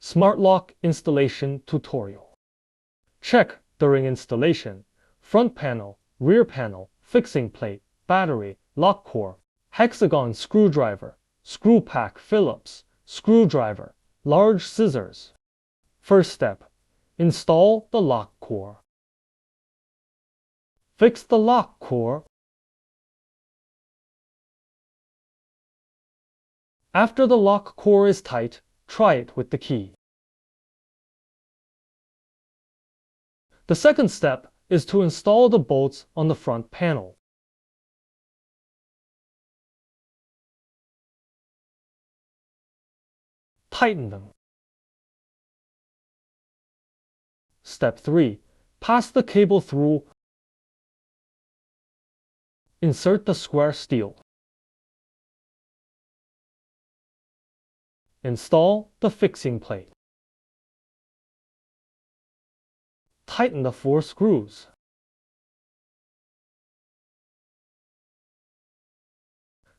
Smart lock installation tutorial. Check during installation: front panel, rear panel, fixing plate, battery, lock core, hexagon screwdriver, screw pack Phillips, screwdriver, large scissors. First step: install the lock core. Fix the lock core. After the lock core is tight, try it with the key. The second step is to install the bolts on the front panel. Tighten them. Step 3. Pass the cable through. Insert the square steel. Install the fixing plate. Tighten the 4 screws.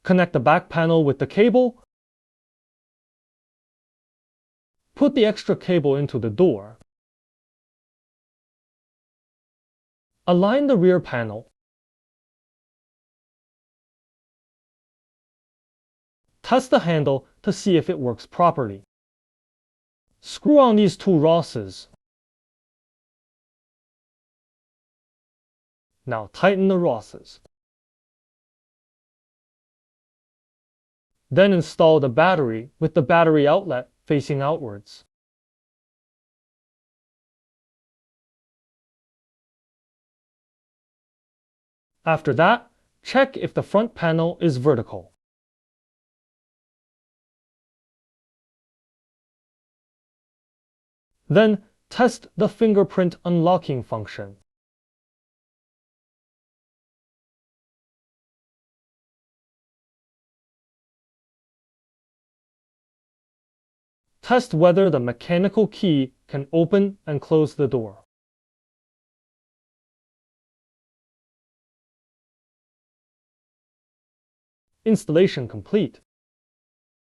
Connect the back panel with the cable. Put the extra cable into the door. Align the rear panel. Test the handle to see if it works properly. Screw on these 2 Rosses. Now tighten the Rosses. Then install the battery with the battery outlet facing outwards. After that, check if the front panel is vertical. Then test the fingerprint unlocking function. Test whether the mechanical key can open and close the door. Installation complete.